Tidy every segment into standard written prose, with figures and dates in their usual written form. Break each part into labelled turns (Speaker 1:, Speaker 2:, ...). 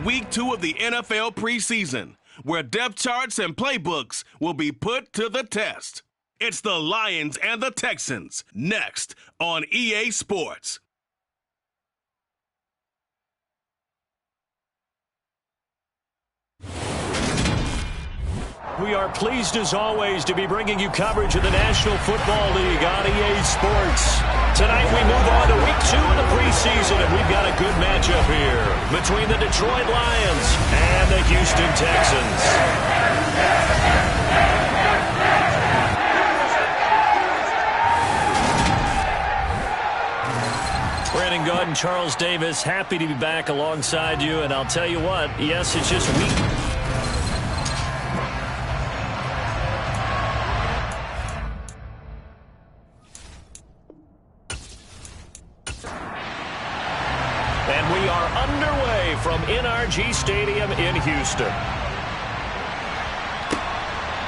Speaker 1: Week 2 of the NFL preseason, where depth charts and playbooks will be put to the test. It's the Lions and the Texans, next on EA Sports.
Speaker 2: We are pleased, as always, to be bringing you coverage of the National Football League on EA Sports. Tonight we move on to Week 2 of the preseason, and we've got a good matchup here between the Detroit Lions and the Houston Texans. Brandon Gaud and Charles Davis, happy to be back alongside you, and I'll tell you what, yes, it's just week. And we are underway from NRG Stadium in Houston.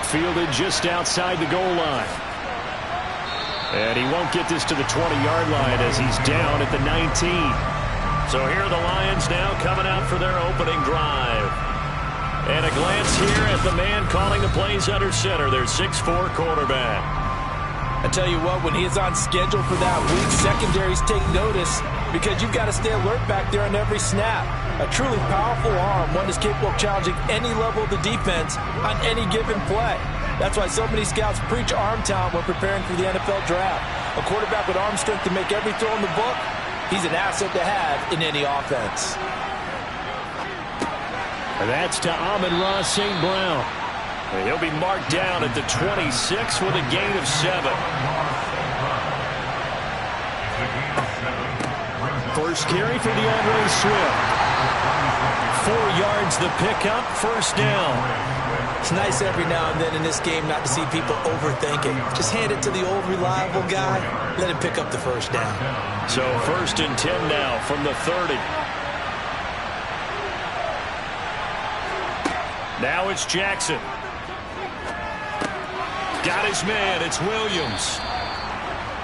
Speaker 2: Fielded just outside the goal line. And he won't get this to the 20-yard line as he's down at the 19. So here are the Lions now coming out for their opening drive. And a glance here at the man calling the plays under center, their 6'4" quarterback.
Speaker 3: I tell you what, when he's on schedule for that week, secondaries take notice because you've got to stay alert back there on every snap. A truly powerful arm, one that's capable of challenging any level of the defense on any given play. That's why so many scouts preach arm talent when preparing for the NFL draft. A quarterback with arm strength to make every throw in the book, he's an asset to have in any offense.
Speaker 2: And that's to Amon-Ra St. Brown. He'll be marked down at the 26 with a gain of 7. First carry for DeAndre Swift. 4 yards the pickup, first down.
Speaker 3: It's nice every now and then in this game not to see people overthink it. Just hand it to the old reliable guy, let him pick up the first down.
Speaker 2: So 1st and 10 now from the 30. Now it's Jackson. Got his man, it's Williams.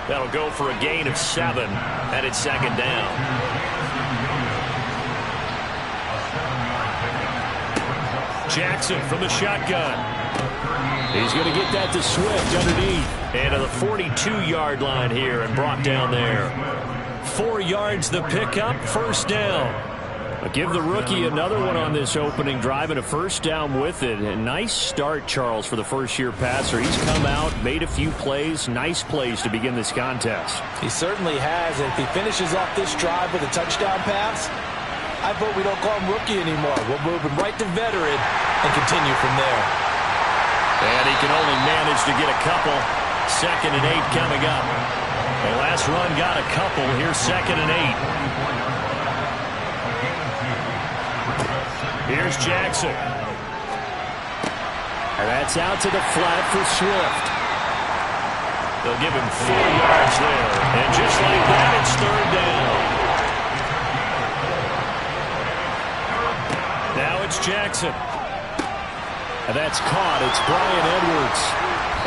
Speaker 2: That'll go for a gain of 7, and it's 2nd down. Jackson from the shotgun. He's going to get that to Swift underneath. And to the 42-yard line here and brought down there. 4 yards the pickup, first down. I'll give the rookie another one on this opening drive and a first down with it. A nice start, Charles, for the first-year passer. He's come out, made a few plays, nice plays to begin this contest.
Speaker 3: He certainly has. And if he finishes off this drive with a touchdown pass, I vote we don't call him rookie anymore. We'll move him right to veteran and continue from there.
Speaker 2: And he can only manage to get a couple. 2nd and 8 coming up. The last run got a couple. Here's 2nd and 8. Here's Jackson. And that's out to the flat for Swift. They'll give him 4 yards there. And just like that, it's 3rd down. Now it's Jackson. And that's caught. It's Brian Edwards.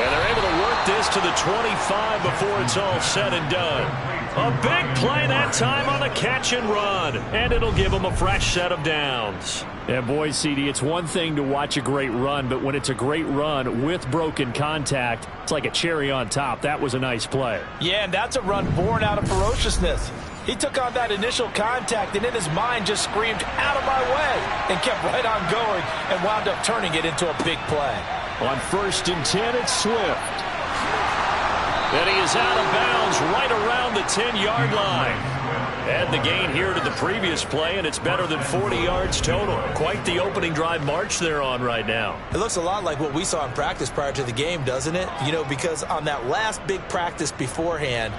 Speaker 2: And they're able to work this to the 25 before it's all said and done. A big play that time on a catch and run. And it'll give them a fresh set of downs. Yeah, boy, CD, it's one thing to watch a great run, but when it's a great run with broken contact, it's like a cherry on top. That was a nice play.
Speaker 3: Yeah, and that's a run born out of ferociousness. He took on that initial contact and in his mind just screamed, "Out of my way," and kept right on going and wound up turning it into a big play.
Speaker 2: On 1st and 10, it's Swift. And he is out of bounds right around the 10-yard line. Add the gain here to the previous play, and it's better than 40 yards total. Quite the opening drive march they're on right now.
Speaker 3: It looks a lot like what we saw in practice prior to the game, doesn't it? You know, because on that last big practice beforehand,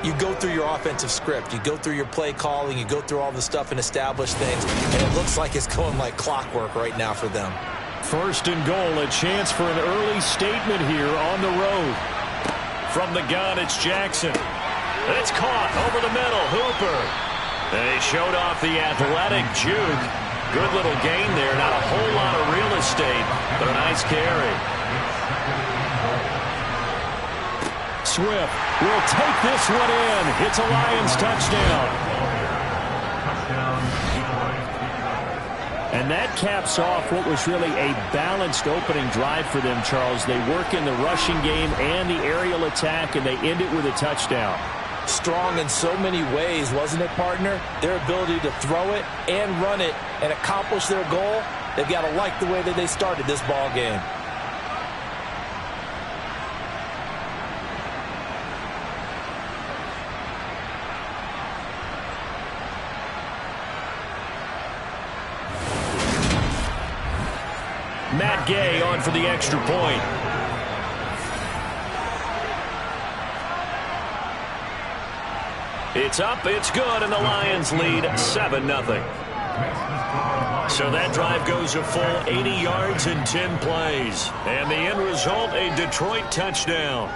Speaker 3: you go through your offensive script. You go through your play calling. You go through all the stuff and establish things. And it looks like it's going like clockwork right now for them.
Speaker 2: 1st and goal, a chance for an early statement here on the road. From the gun, it's Jackson. It's caught over the middle. Hooper. They showed off the athletic juke. Good little gain there. Not a whole lot of real estate, but a nice carry. Swift will take this one in. It's a Lions touchdown. And that caps off what was really a balanced opening drive for them, Charles. They work in the rushing game and the aerial attack, and they end it with a touchdown.
Speaker 3: Strong in so many ways, wasn't it, partner? Their ability to throw it and run it and accomplish their goal, they've got to like the way that they started this ball game.
Speaker 2: Matt Gay on for the extra point. It's up, it's good, and the Lions lead 7-0. So that drive goes a full 80 yards in 10 plays. And the end result, a Detroit touchdown.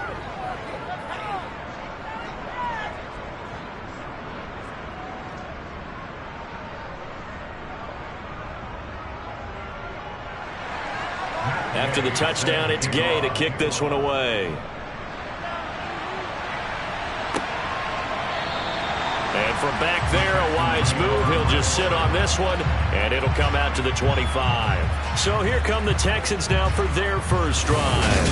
Speaker 2: After the touchdown, it's Gay to kick this one away. And from back there, a wise move. He'll just sit on this one, and it'll come out to the 25. So here come the Texans now for their first drive.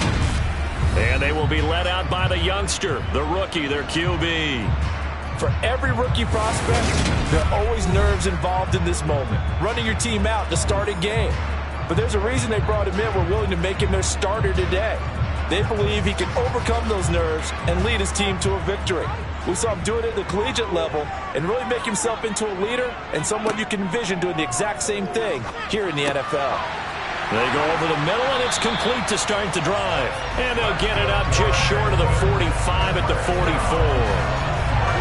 Speaker 2: And they will be led out by the youngster, the rookie, their QB.
Speaker 3: For every rookie prospect, there are always nerves involved in this moment. Running your team out to start a game. But there's a reason they brought him in. We're willing to make him their starter today. They believe he can overcome those nerves and lead his team to a victory. We saw him do it at the collegiate level and really make himself into a leader and someone you can envision doing the exact same thing here in the NFL.
Speaker 2: They go over the middle, and it's complete to start the drive. And they'll get it up just short of the 45 at the 44.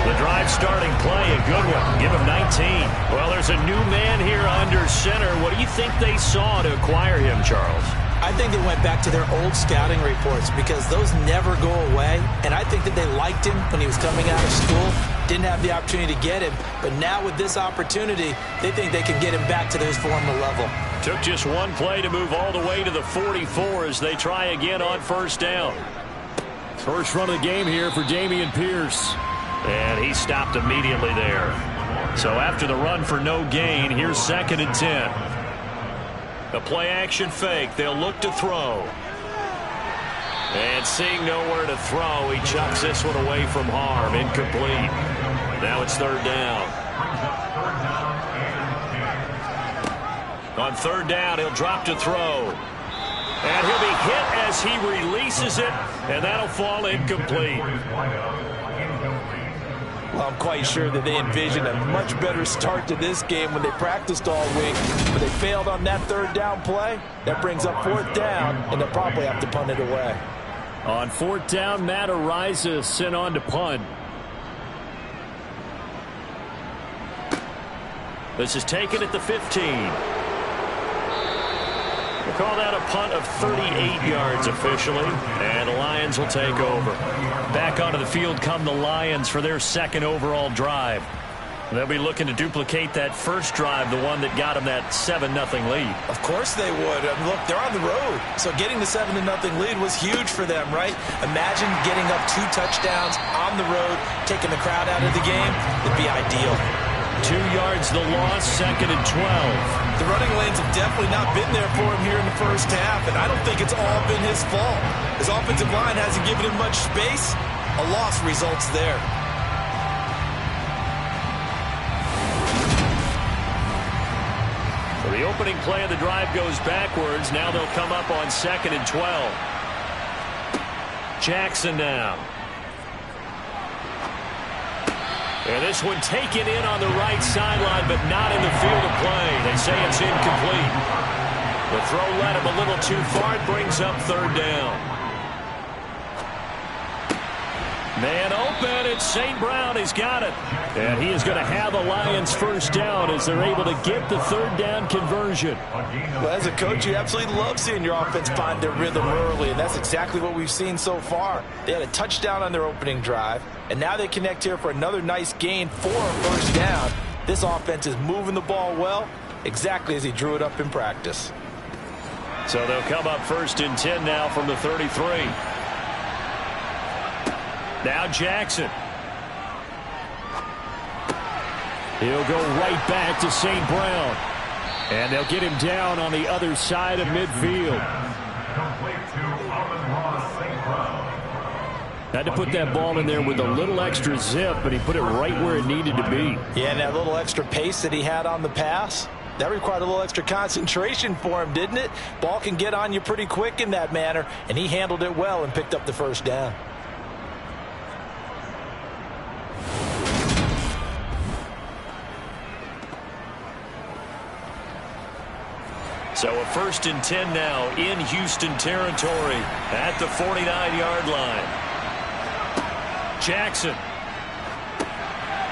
Speaker 2: The drive starting play, a good one. Give him 19. Well, there's a new man here under center. What do you think they saw to acquire him, Charles?
Speaker 3: I think they went back to their old scouting reports because those never go away. And I think that they liked him when he was coming out of school. Didn't have the opportunity to get him. But now with this opportunity, they think they can get him back to his former level.
Speaker 2: Took just one play to move all the way to the 44 as they try again on first down. First run of the game here for Dameon Pierce. And he stopped immediately there. So after the run for no gain, here's 2nd and 10. The play action fake. They'll look to throw. And seeing nowhere to throw, he chucks this one away from harm. Incomplete. Now it's 3rd down. On 3rd down, he'll drop to throw. And he'll be hit as he releases it, and that'll fall incomplete.
Speaker 3: Well, I'm quite sure that they envisioned a much better start to this game when they practiced all week, but they failed on that 3rd down play. That brings up 4th down, and they'll probably have to punt it away.
Speaker 2: On 4th down, Matt Ariza sent on to punt. This is taken at the 15. We'll call that a punt of 38 yards officially, and the Lions will take over. Back onto the field come the Lions for their 2nd overall drive. They'll be looking to duplicate that first drive, the one that got them that 7-0 lead.
Speaker 3: Of course they would. Look, they're on the road. So getting the 7-0 lead was huge for them, right? Imagine getting up 2 touchdowns on the road, taking the crowd out of the game. It'd be ideal.
Speaker 2: 2 yards the loss, 2nd and 12.
Speaker 3: The running lanes have definitely not been there for him here in the first half, and I don't think it's all been his fault. His offensive line hasn't given him much space. A loss results there.
Speaker 2: So the opening play of the drive goes backwards. Now they'll come up on 2nd and 12. Jackson now. And this one taken in on the right sideline, but not in the field of play. They say it's incomplete. The throw led him a little too far. It brings up 3rd down. Man open, it's St. Brown. He's got it. And he is going to have the Lions first down as they're able to get the 3rd down conversion.
Speaker 3: Well, as a coach, you absolutely love seeing your offense find their rhythm early, and that's exactly what we've seen so far. They had a touchdown on their opening drive, and now they connect here for another nice gain for a first down. This offense is moving the ball well, exactly as he drew it up in practice.
Speaker 2: So they'll come up 1st and 10 now from the 33. Now Jackson. He'll go right back to St. Brown. And they'll get him down on the other side of midfield. Had to put that ball in there with a little extra zip, but he put it right where it needed to be.
Speaker 3: Yeah, and that little extra pace that he had on the pass, that required a little extra concentration for him, didn't it? Ball can get on you pretty quick in that manner, and he handled it well and picked up the first down.
Speaker 2: So a 1st and 10 now in Houston territory at the 49-yard line. Jackson.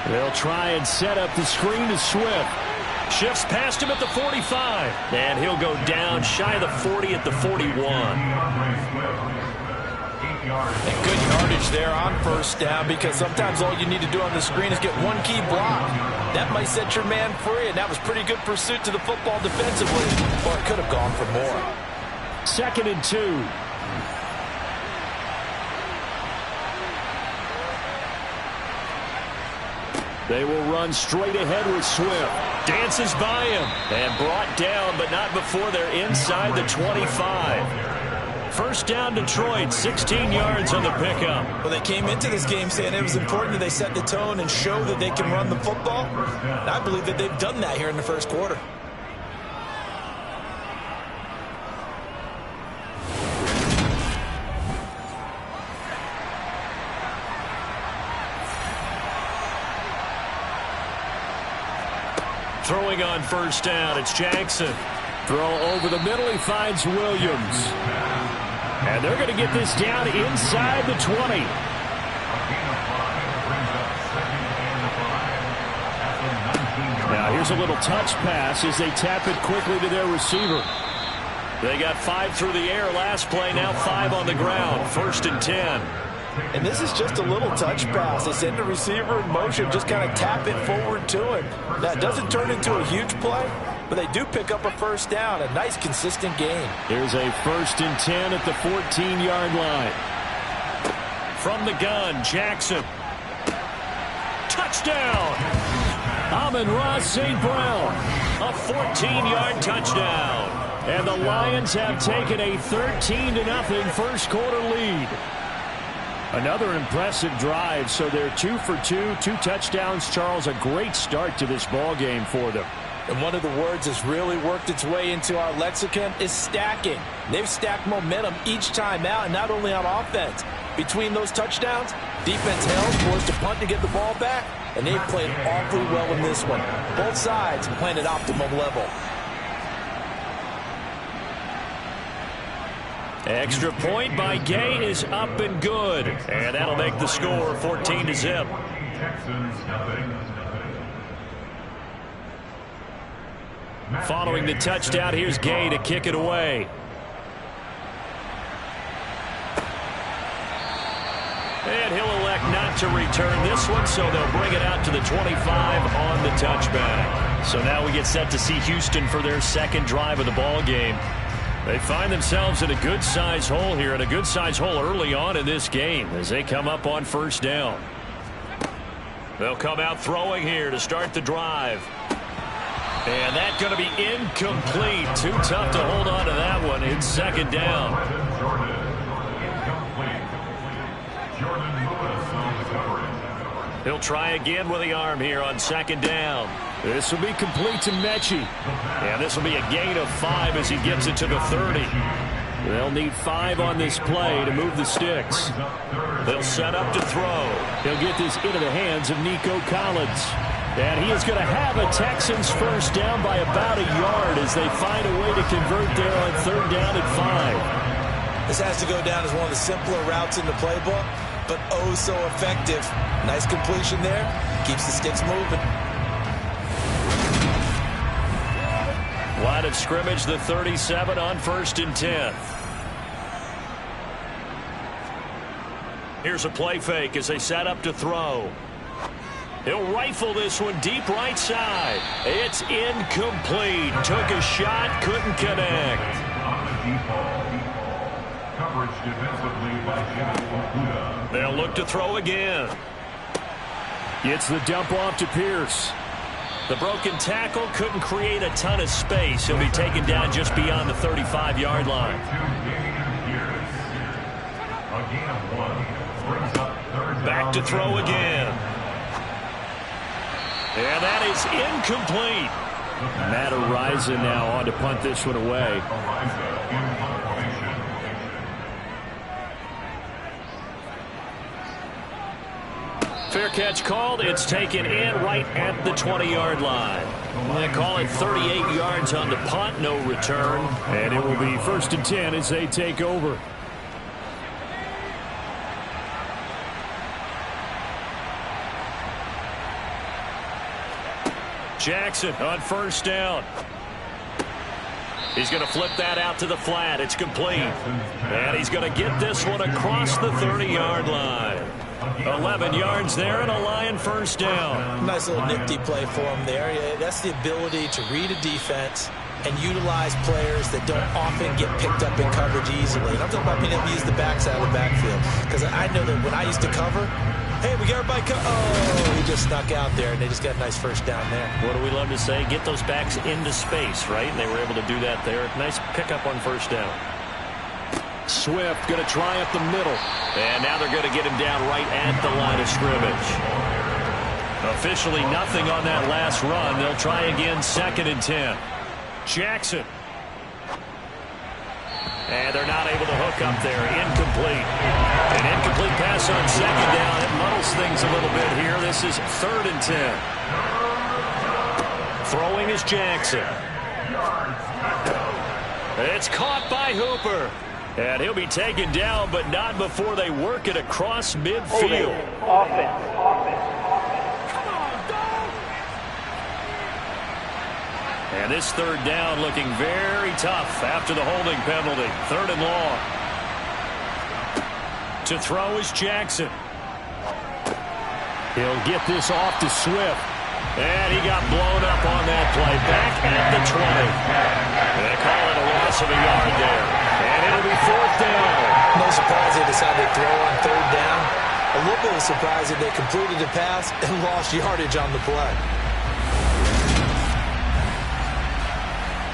Speaker 2: They'll try and set up the screen to Swift. Shifts past him at the 45. And he'll go down shy of the 40 at the 41.
Speaker 3: And good yardage there on 1st down, because sometimes all you need to do on the screen is get one key block. That might set your man free, and that was pretty good pursuit to the football defensively, or it could have gone for more.
Speaker 2: 2nd and 2. They will run straight ahead with Swift. Dances by him and brought down, but not before they're inside the 25. 1st down Detroit, 16 yards on the pickup.
Speaker 3: Well, they came into this game saying it was important that they set the tone and show that they can run the football. And I believe that they've done that here in the 1st quarter.
Speaker 2: Throwing on 1st down, it's Jackson. Throw over the middle, he finds Williams. And they're going to get this down inside the 20. Now here's a little touch pass as they tap it quickly to their receiver. They got 5 through the air last play, now 5 on the ground. 1st and 10.
Speaker 3: And this is just a little touch pass. They send the receiver in motion, just kind of tap it forward to him. Now, it doesn't turn into a huge play, but they do pick up a 1st down. A nice, consistent gain.
Speaker 2: Here's a 1st and 10 at the 14-yard line. From the gun, Jackson. Touchdown! Amon-Ra St. Brown. A 14-yard touchdown. And the Lions have taken a 13-0 1st quarter lead. Another impressive drive, so they're 2 for 2, 2 touchdowns. Charles, a great start to this ball game for them.
Speaker 3: And one of the words that's really worked its way into our lexicon is stacking. They've stacked momentum each time out, and not only on offense. Between those touchdowns, defense held, forced to punt to get the ball back, and they've played awfully well in this one. Both sides playing at optimum level.
Speaker 2: Extra point by Gay is up and good. And that'll make the score 14-0. Following the touchdown, here's Gay to kick it away. And he'll elect not to return this one, so they'll bring it out to the 25 on the touchback. So now we get set to see Houston for their 2nd drive of the ball game. They find themselves in a good-size hole here, and a good-size hole early on in this game as they come up on 1st down. They'll come out throwing here to start the drive. And that's going to be incomplete. Too tough to hold on to that one in 2nd down. He'll try again with the arm here on 2nd down. This will be complete to Mechie. And this will be a gain of 5 as he gets it to the 30. They'll need 5 on this play to move the sticks. They'll set up to throw. He'll get this into the hands of Nico Collins. And he is going to have a Texans 1st down by about a yard as they find a way to convert there on 3rd down and 5.
Speaker 3: This has to go down as one of the simpler routes in the playbook, but oh so effective. Nice completion there. Keeps the sticks moving.
Speaker 2: Line of scrimmage, the 37 on 1st and 10. Here's a play fake as they set up to throw. He'll rifle this one deep right side. It's incomplete. Took a shot, couldn't connect. They'll look to throw again. Gets the dump off to Pierce. The broken tackle couldn't create a ton of space. He'll be taken down just beyond the 35-yard line. Back to throw again. And that is incomplete. Matt Ariza now on to punt this one away. Fair catch called. It's taken in right at the 20-yard line. They call it 38 yards on the punt, no return.
Speaker 4: And it will be 1st and 10 as they take over.
Speaker 2: Jackson on 1st down. He's going to flip that out to the flat. It's complete. And he's going to get this one across the 30-yard line. 11 yards there and a Lion 1st down.
Speaker 3: Nice little nifty play for him there. Yeah, that's the ability to read a defense and utilize players that don't often get picked up in coverage easily. And I'm talking about being able to use the backside of the backfield. Because I know that when I used to cover, hey, we got everybody oh, he just snuck out there, and they just got a nice 1st down there.
Speaker 2: What do we love to say? Get those backs into space, right? And they were able to do that there. Nice pickup on 1st down.
Speaker 4: Swift going to try up the middle.
Speaker 2: And now they're going to get him down right at the line of scrimmage. Officially nothing on that last run. They'll try again, 2nd and 10. Jackson. And they're not able to hook up there. Incomplete. An incomplete pass on 2nd down. It muddles things a little bit here. This is 3rd and 10. Throwing is Jackson. It's caught by Hooper. And he'll be taken down, but not before they work it across midfield. And this 3rd down looking very tough after the holding penalty. 3rd and long. To throw is Jackson.
Speaker 4: He'll get this off to Swift.
Speaker 2: And he got blown up on that play. Back at the 20. They call it a loss of a yard there. And it'll be 4th down.
Speaker 3: No surprise they decided to throw on 3rd down. A little bit of surprise that they completed the pass and lost yardage on the play.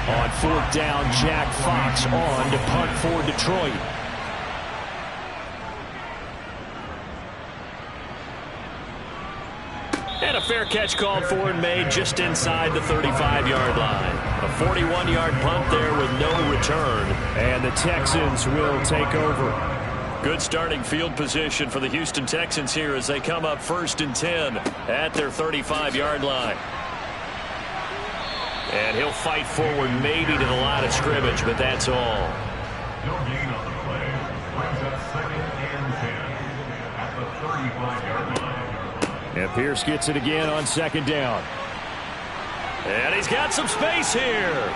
Speaker 4: On 4th down, Jack Fox on to punt for Detroit.
Speaker 2: And a fair catch called for and made just inside the 35-yard line. A 41-yard punt there with no return.
Speaker 4: And the Texans will take over.
Speaker 2: Good starting field position for the Houston Texans here as they come up 1st and 10 at their 35-yard line. And he'll fight forward maybe to the line of scrimmage, but that's all.
Speaker 5: No gain on the play. Brings up 2nd and 10 at the 35-yard line.
Speaker 4: And Pierce gets it again on 2nd down.
Speaker 2: And he's got some space here.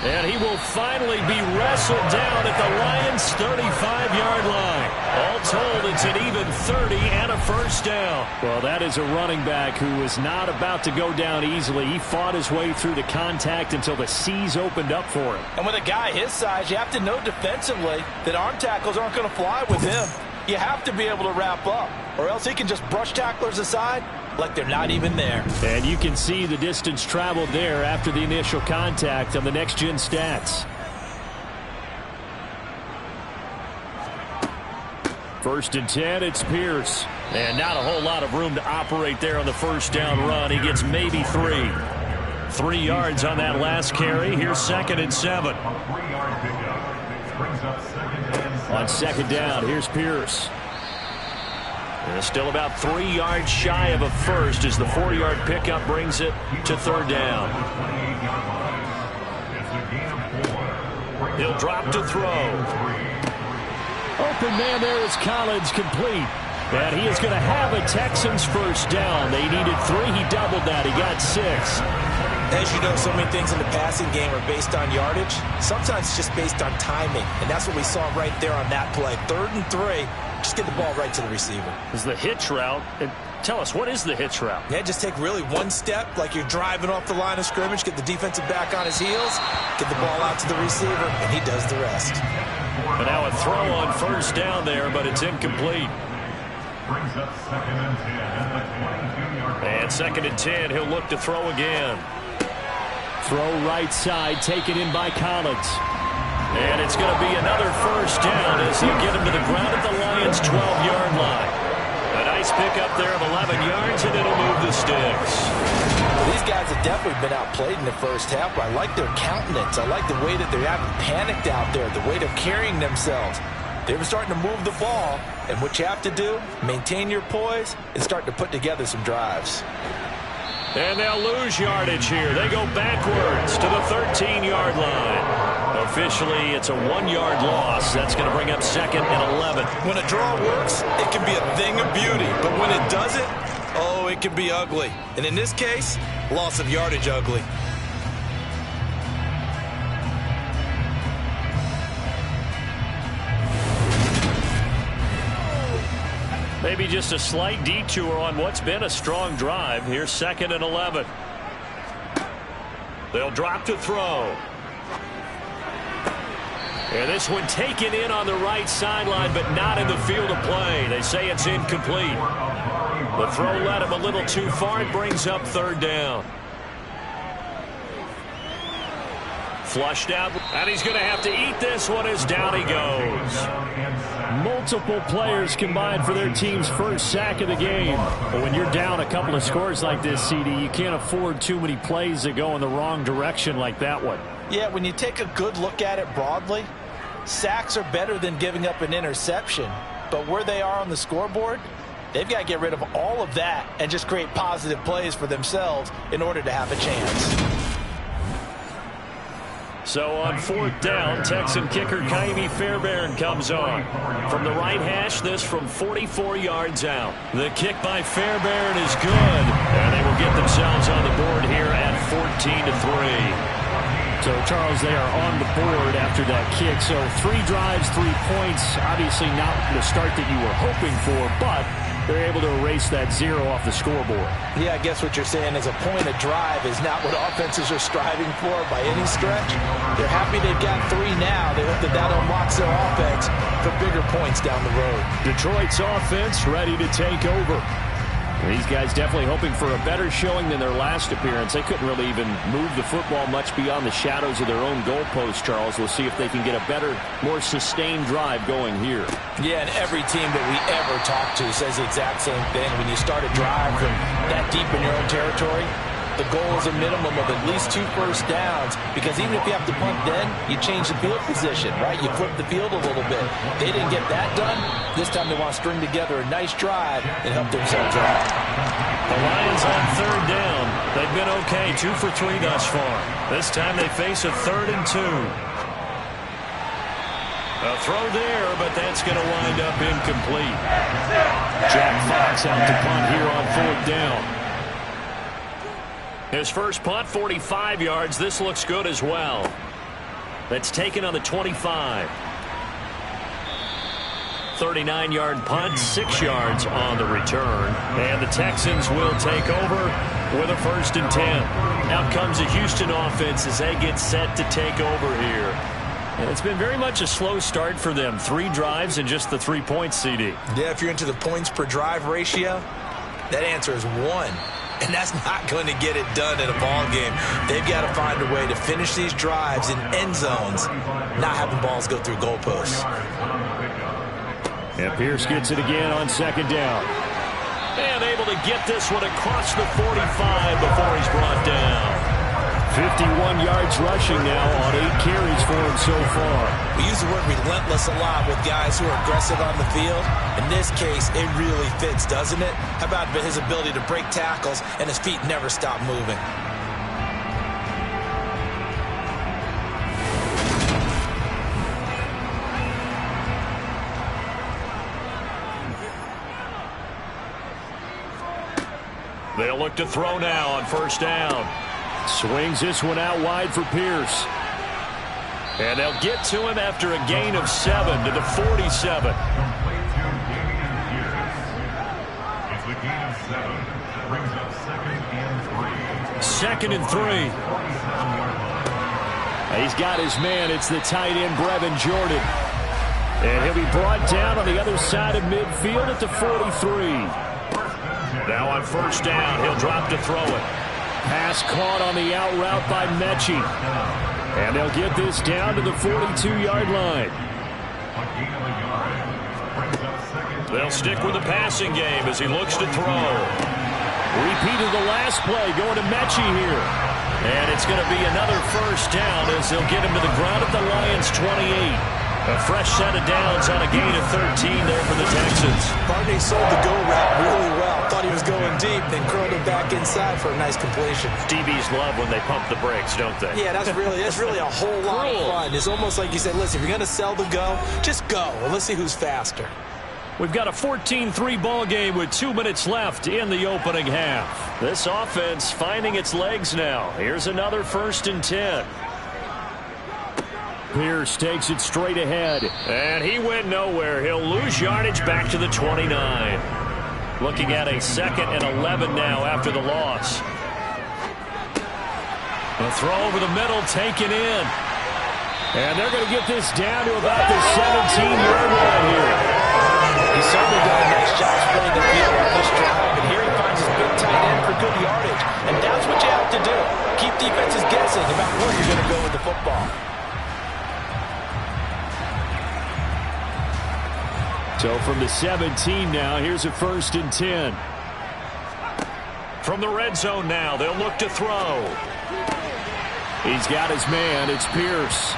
Speaker 2: And he will finally be wrestled down at the Lions' 35-yard line. All told, it's an even 30 and a 1st down.
Speaker 4: Well, that is a running back who was not about to go down easily. He fought his way through the contact until the seas opened up for him.
Speaker 3: And with a guy his size, you have to know defensively that arm tackles aren't going to fly with him. You have to be able to wrap up, or else he can just brush tacklers aside like they're not even there.
Speaker 4: And you can see the distance traveled there after the initial contact on the next-gen stats. 1st and 10, it's Pierce.
Speaker 2: And not a whole lot of room to operate there on the 1st down run. He gets maybe 3. 3 yards on that last carry. Here's 2nd and 7.
Speaker 4: On 2nd down, here's Pierce.
Speaker 2: And still about 3 yards shy of a first as the 4-yard pickup brings it to 3rd down. He'll drop to throw.
Speaker 4: Open man there is Collins, complete. And he is going to have a Texans 1st down. They needed 3. He doubled that. He got 6.
Speaker 3: As you know, so many things in the passing game are based on yardage. Sometimes it's just based on timing. And that's what we saw right there on that play. 3rd and 3. Just get the ball right to the receiver.
Speaker 2: Is the hitch route. Tell us, what is the hitch route?
Speaker 3: Yeah, just take really one step like you're driving off the line of scrimmage, get the defensive back on his heels, get the ball out to the receiver, and he does the rest.
Speaker 2: And now a throw on 1st down there, but it's incomplete.
Speaker 5: Brings up 2nd and 10 at the 22-yard line.
Speaker 2: And 2nd and 10, he'll look to throw again.
Speaker 4: Throw right side, taken in by Collins.
Speaker 2: And it's going to be another first down as they get him to the ground at the Lions' 12-yard line. A nice pickup there of 11 yards, and it'll move the sticks.
Speaker 3: These guys have definitely been outplayed in the first half, but I like their countenance. I like the way that they haven't panicked out there, the way they're carrying themselves. They were starting to move the ball, and what you have to do, maintain your poise and start to put together some drives.
Speaker 2: And they'll lose yardage here. They go backwards to the 13-yard line. Officially, it's a 1-yard loss. That's going to bring up 2nd and 11.
Speaker 3: When a draw works, it can be a thing of beauty. But when it doesn't, oh, it can be ugly. And in this case, loss of yardage ugly.
Speaker 2: Maybe just a slight detour on what's been a strong drive. Here's 2nd and 11. They'll drop to throw. And this one taken in on the right sideline, but not in the field of play. They say it's incomplete. The throw led him a little too far. It brings up 3rd down. Flushed out, and he's going to have to eat this one as down he goes.
Speaker 4: Multiple players combined for their team's first sack of the game. But when you're down a couple of scores like this, CD, you can't afford too many plays that go in the wrong direction like that one.
Speaker 3: Yeah, when you take a good look at it broadly, sacks are better than giving up an interception. But where they are on the scoreboard, they've got to get rid of all of that and just create positive plays for themselves in order to have a chance.
Speaker 2: So on 4th down, Texan kicker Kaimi Fairbairn comes on. From the right hash, this from 44 yards out. The kick by Fairbairn is good. And they will get themselves on the board here at 14-3.
Speaker 4: So, Charles, they are on the board after that kick. So 3 drives, 3 points. Obviously not the start that you were hoping for, but they're able to erase that 0 off the scoreboard.
Speaker 3: Yeah, I guess what you're saying is a point of drive is not what offenses are striving for by any stretch. They're happy they've got 3 now. They hope that that unlocks their offense for bigger points down the road.
Speaker 4: Detroit's offense ready to take over. These guys definitely hoping for a better showing than their last appearance. They couldn't really even move the football much beyond the shadows of their own goalpost, Charles. We'll see if they can get a better, more sustained drive going here.
Speaker 3: Yeah, and every team that we ever talk to says the exact same thing. When you start a drive from that deep in your own territory, the goal is a minimum of at least 2 first downs, because even if you have to punt then, you change the field position, right? You flip the field a little bit. They didn't get that done. This time they want to string together a nice drive and help themselves out.
Speaker 2: The Lions on 3rd down. They've been okay, 2 for 3 thus far. This time they face a 3rd and 2. A throw there, but that's going to wind up incomplete.
Speaker 4: Jack Fox out to punt here on 4th down.
Speaker 2: His first punt, 45 yards. This looks good as well. That's taken on the 25. 39-yard punt, 6 yards on the return. And the Texans will take over with a 1st and 10. Out comes the Houston offense as they get set to take over here.
Speaker 4: And it's been very much a slow start for them. 3 drives and just the 3 points, CD.
Speaker 3: Yeah, if you're into the points per drive ratio, that answer is 1. And that's not going to get it done in a ball game. They've got to find a way to finish these drives in end zones, not having balls go through goalposts.
Speaker 4: And Pierce gets it again on 2nd down.
Speaker 2: And able to get this one across the 45 before he's brought down.
Speaker 4: 51 yards rushing now on 8 carries for him so far.
Speaker 3: We use the word relentless a lot with guys who are aggressive on the field. In this case, it really fits, doesn't it? How about his ability to break tackles and his feet never stop moving?
Speaker 2: They'll look to throw now on 1st down.
Speaker 4: Swings this one out wide for Pierce.
Speaker 2: And they'll get to him after a gain of 7 to the 47.
Speaker 5: It's a gain of 7. Brings up 2nd and 3.
Speaker 2: 2nd and 3.
Speaker 4: He's got his man. It's the tight end, Brevin Jordan. And he'll be brought down on the other side of midfield at the 43.
Speaker 2: Now on first down, he'll drop to throw it.
Speaker 4: Pass caught on the out route by Mechie. And they'll get this down to the 42-yard line.
Speaker 2: They'll stick with the passing game as he looks to throw.
Speaker 4: Repeat of the last play going to Mechie here.
Speaker 2: And it's going to be another first down as they'll get him to the ground at the Lions' 28. A fresh set of downs on a gain of 13 there for the Texans.
Speaker 3: Barney sold the go route really well. Thought he was going deep, then curled it back inside for a nice completion.
Speaker 2: DBs love when they pump the brakes, don't they?
Speaker 3: Yeah, that's really a whole lot of fun. It's almost like you said, listen, if you're going to sell the go, just go. And let's see who's faster.
Speaker 4: We've got a 14-3 ball game with 2 minutes left in the opening half. This offense finding its legs now. Here's another 1st and 10. Pierce takes it straight ahead.
Speaker 2: And he went nowhere. He'll lose yardage back to the 29. Looking at a 2nd and 11 now after the loss.
Speaker 4: A throw over the middle taken in. And they're going to get this down to about the 17-yard line here.
Speaker 3: He's certainly done a nice job spreading the field on this drive. And here he finds his big tight end for good yardage. And that's what you have to do. Keep defenses guessing about where you're going to go with the football.
Speaker 4: So from the 17 now, here's a 1st and 10.
Speaker 2: From the red zone now, they'll look to throw.
Speaker 4: He's got his man. It's Pierce.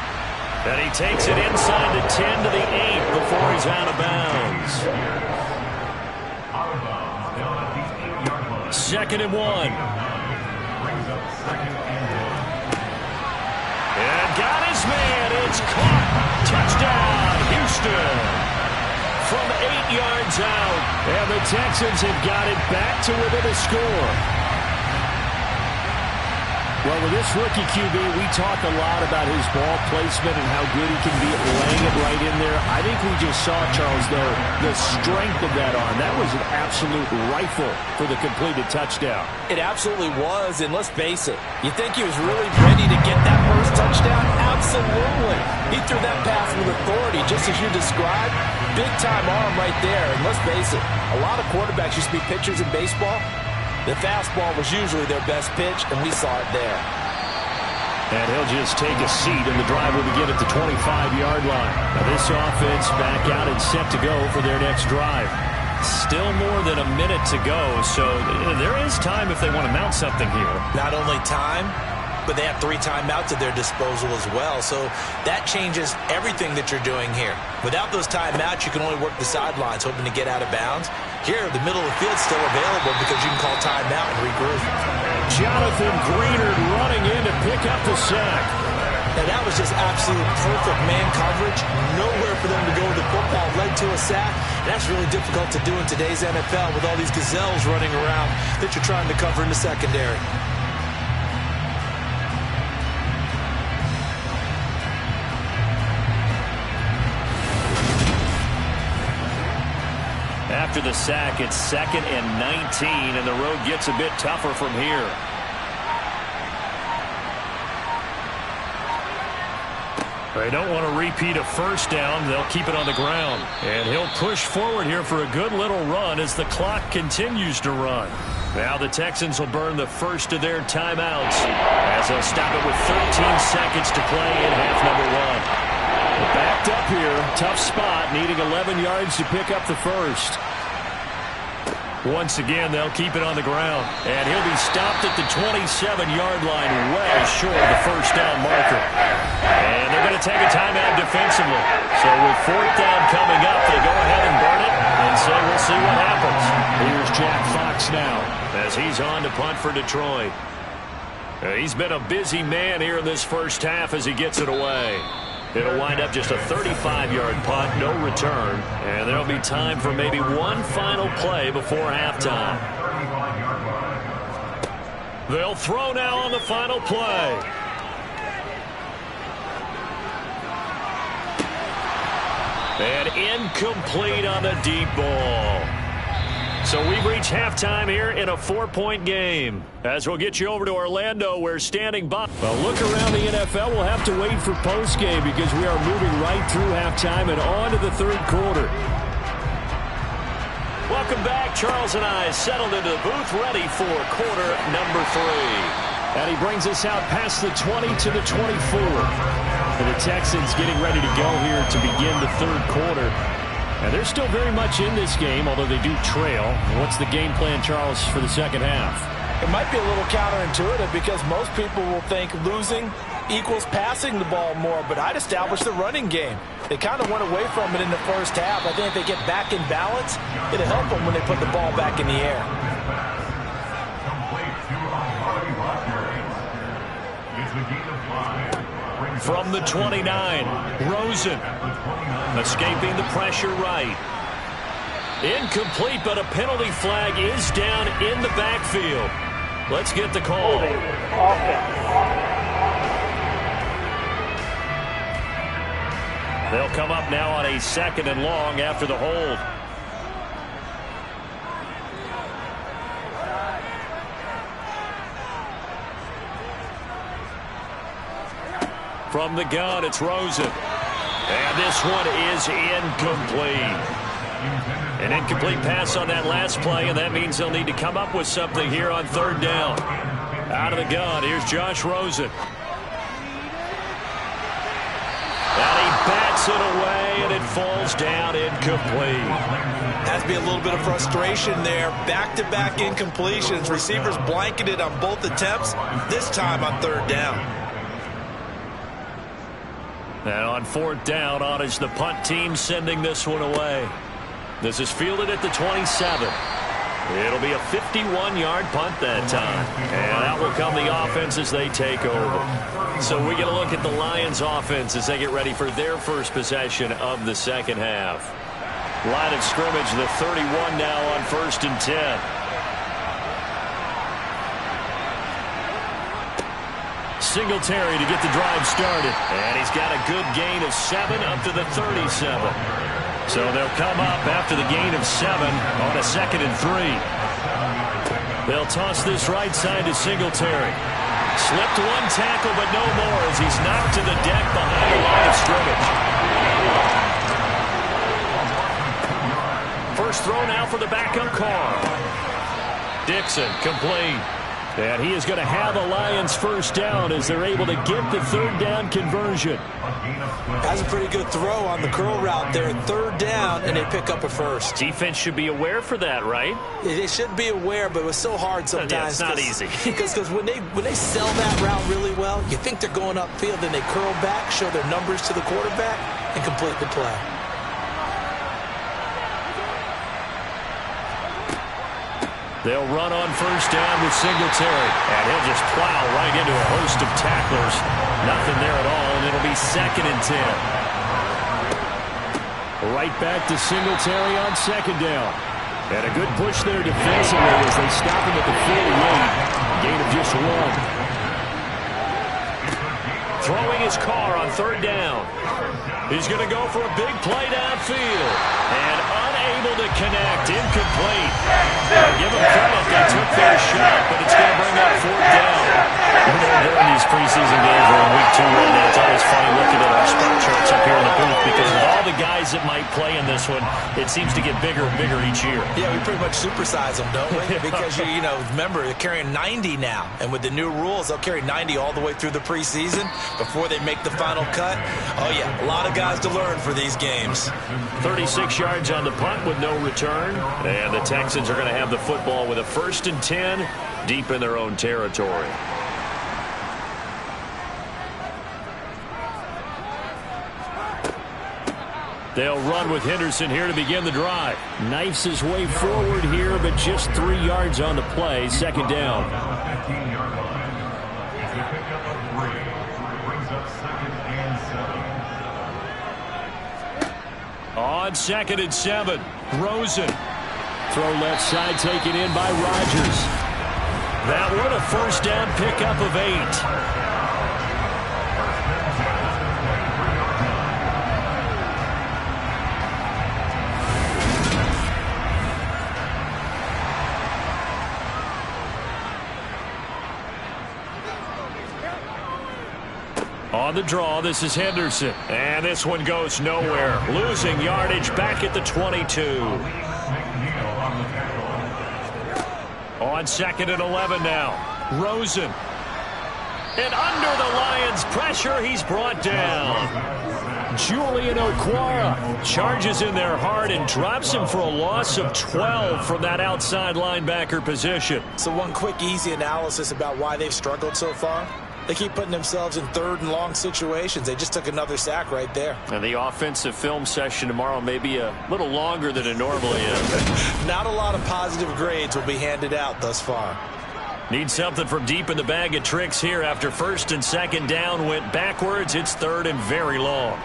Speaker 2: And he takes it inside the 10 to the 8 before he's out of bounds.
Speaker 4: 2nd and 1.
Speaker 2: And got his man. It's caught. Touchdown, Houston. From 8 yards out.
Speaker 4: And the Texans have got it back to within a score. Well, with this rookie QB, we talk a lot about his ball placement and how good he can be at laying it right in there. I think we just saw, Charles, though, the strength of that arm. That was an absolute rifle for the completed touchdown.
Speaker 3: It absolutely was, and let's face it, you think he was really ready to get that first touchdown? Absolutely. He threw that pass with authority, just as you described. Big-time arm right there, and let's face it, a lot of quarterbacks used to be pitchers in baseball. The fastball was usually their best pitch, and we saw it there.
Speaker 4: And he'll just take a seat, and the drive will begin at the 25-yard line. Now this offense back out and set to go for their next drive.
Speaker 2: Still more than a minute to go, so there is time if they want to mount something here.
Speaker 3: Not only time, but they have 3 timeouts at their disposal as well, so that changes everything that you're doing here. Without those timeouts, you can only work the sidelines, hoping to get out of bounds. Here, the middle of the field's still available because you can call timeout and regroup.
Speaker 4: Jonathan Greenard running in to pick up the sack.
Speaker 3: And that was just absolute perfect man coverage. Nowhere for them to go with the football. Led to a sack. And that's really difficult to do in today's NFL with all these gazelles running around that you're trying to cover in the secondary.
Speaker 2: After the sack, it's 2nd and 19, and the road gets a bit tougher from here.
Speaker 4: They don't want to repeat a first down. They'll keep it on the ground. And he'll push forward here for a good little run as the clock continues to run. Now the Texans will burn the first of their timeouts as they'll stop it with 13 seconds to play in half number 1. Backed up here, tough spot, needing 11 yards to pick up the first. Once again, they'll keep it on the ground. And he'll be stopped at the 27-yard line, well short of the first down marker. And they're going to take a timeout defensively. So with 4th down coming up, they go ahead and burn it and say we'll see what happens. Here's Jack Fox now as he's on to punt for Detroit. He's been a busy man here in this first half as he gets it away. It'll wind up just a 35-yard punt, no return, and there'll be time for maybe one final play before halftime. They'll throw now on the final play. And incomplete on the deep ball.
Speaker 2: So we've reached halftime here in a 4-point game. As we'll get you over to Orlando, we're standing by. Well, look around the NFL. We'll have to wait for postgame because we are moving right through halftime and on to the third quarter. Welcome back. Charles and I settled into the booth, ready for quarter number 3. And he brings us out past the 20 to the 24. And the Texans getting ready to go here to begin the third quarter. And they're still very much in this game, although they do trail. What's the game plan, Charles, for the second half?
Speaker 3: It might be a little counterintuitive because most people will think losing equals passing the ball more, but I'd establish the running game. They kind of went away from it in the first half. I think if they get back in balance, it'll help them when they put the ball back in the air.
Speaker 2: From the 29, Rosen escaping the pressure right. Incomplete, but a penalty flag is down in the backfield. Let's get the call. They'll come up now on a 2nd and long after the hold. From the gun, it's Rosen. And this one is incomplete. An incomplete pass on that last play, and that means they'll need to come up with something here on 3rd down. Out of the gun, here's Josh Rosen. And he bats it away, and it falls down incomplete.
Speaker 3: Has to be a little bit of frustration there. Back-to-back incompletions. Receivers blanketed on both attempts, this time on 3rd down.
Speaker 2: And on 4th down, on is the punt team sending this one away. This is fielded at the 27. It'll be a 51-yard punt that time. And out will come the offense as they take over. So we get a look at the Lions offense as they get ready for their first possession of the second half. Line of scrimmage, the 31 now on 1st and 10. Singletary to get the drive started. And he's got a good gain of 7 up to the 37. So they'll come up after the gain of 7 on a 2nd and 3. They'll toss this right side to Singletary. Slipped one tackle, but no more as he's knocked to the deck behind the line of scrimmage. First throw now for the backup Carr. Dixon complete. And he is going to have a Lions first down as they're able to get the 3rd down conversion.
Speaker 3: That's a pretty good throw on the curl route there. 3rd down, and they pick up a first.
Speaker 2: Defense should be aware for that, right?
Speaker 3: They should be aware, but it was so hard sometimes.
Speaker 2: Yeah, it's not easy.
Speaker 3: Because when they sell that route really well, you think they're going upfield, then they curl back, show their numbers to the quarterback, and complete the play.
Speaker 2: They'll run on first down with Singletary. And he'll just plow right into a host of tacklers. Nothing there at all, and it'll be 2nd and 10. Right back to Singletary on 2nd down. And a good push there defensively as they stop him at the 48. Gain of just 1. Throwing his car on 3rd down. He's going to go for a big play downfield. And unable to connect. Incomplete. Give them credit. They took their shot, but it's going to bring up 4th down. During these preseason games, we're in week 2 right now. It's always funny looking at our spot charts up here in the booth because with all the guys that might play in this one, it seems to get bigger and bigger each year.
Speaker 3: Yeah, we pretty much supersize them, don't we? Because, remember, they're carrying 90 now. And with the new rules, they'll carry 90 all the way through the preseason before they make the final cut. Oh, yeah, a lot of guys to learn for these games.
Speaker 2: 36 yards on the punt with no return. And the Texans are going to have the football with a 1st and 10 deep in their own territory. They'll run with Henderson here to begin the drive. Knifes his way forward here, but just 3 yards on the play. 2nd down. On 2nd and 7, Rosen. Throw left side taken in by Rodgers. That one a first down pickup of 8. On the draw, this is Henderson. And this one goes nowhere. Losing yardage back at the 22. On 2nd and 11 now. Rosen. And under the Lions' pressure, he's brought down. Julian Okwara charges in there hard and drops him for a loss of 12 from that outside linebacker position.
Speaker 3: So one quick, easy analysis about why they've struggled so far. They keep putting themselves in 3rd and long situations. They just took another sack right there.
Speaker 2: And the offensive film session tomorrow may be a little longer than it normally is.
Speaker 3: Not a lot of positive grades will be handed out thus far.
Speaker 2: Need something from deep in the bag of tricks here after 1st and 2nd down went backwards. It's 3rd and very long.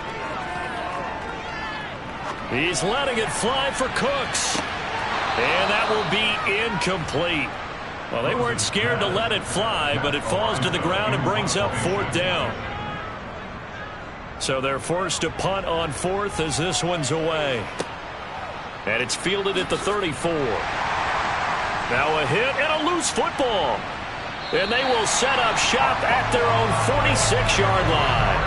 Speaker 2: He's letting it fly for Cooks. And that will be incomplete. Well, they weren't scared to let it fly, but it falls to the ground and brings up 4th down. So they're forced to punt on 4th as this one's away. And it's fielded at the 34. Now a hit and a loose football. And they will set up shop at their own 46-yard line.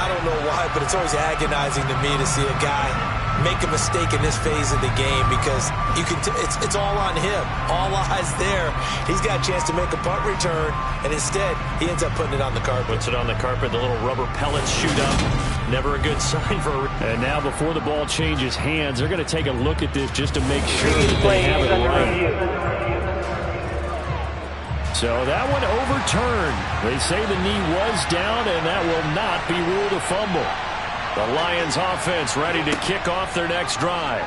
Speaker 3: I don't know why, but it's always agonizing to me to see a guy make a mistake in this phase of the game because you can it's all on him. All eyes there. He's got a chance to make a punt return, and instead he ends up putting it on the carpet.
Speaker 2: Puts it on the carpet. The little rubber pellets shoot up. Never a good sign for. And now before the ball changes hands, they're going to take a look at this just to make sure that they have it right. So that one overturned. They say the knee was down, and that will not be ruled a fumble. The Lions offense ready to kick off their next drive.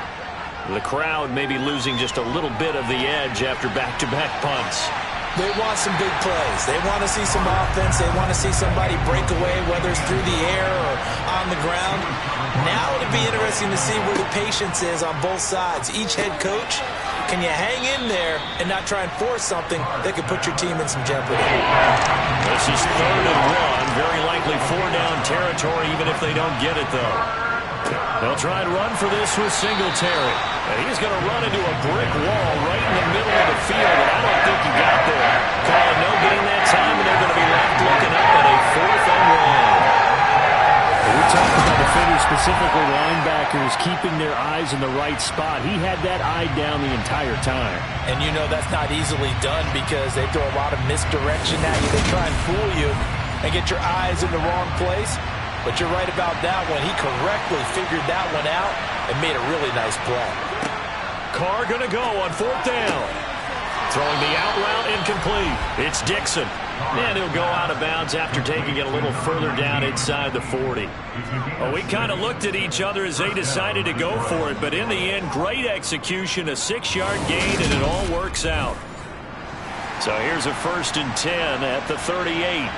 Speaker 2: The crowd may be losing just a little bit of the edge after back-to-back punts.
Speaker 3: They want some big plays. They want to see some offense. They want to see somebody break away, whether it's through the air or on the ground. Now it'll be interesting to see where the patience is on both sides. Each head coach, can you hang in there and not try and force something that could put your team in some jeopardy?
Speaker 2: This is 3rd and 1. Very likely 4-down territory, even if they don't get it, though. They'll try and run for this with Singletary. And he's going to run into a brick wall right in the middle of the field, and I don't think he got there. Calling no gain that time, and they're going to be left looking up at a 4th and 1.
Speaker 4: We talked about defenders, specifically linebackers, keeping their eyes in the right spot. He had that eye down the entire time.
Speaker 3: And you know that's not easily done because they throw a lot of misdirection at you. They try and fool you and get your eyes in the wrong place. But you're right about that one. He correctly figured that one out and made a really nice play.
Speaker 2: Carr going to go on 4th down. Throwing the out route incomplete. It's Dixon. And he'll go out of bounds after taking it a little further down inside the 40. Well, we kind of looked at each other as they decided to go for it. But in the end, great execution, a 6-yard gain, and it all works out. So here's a 1st and 10 at the 38.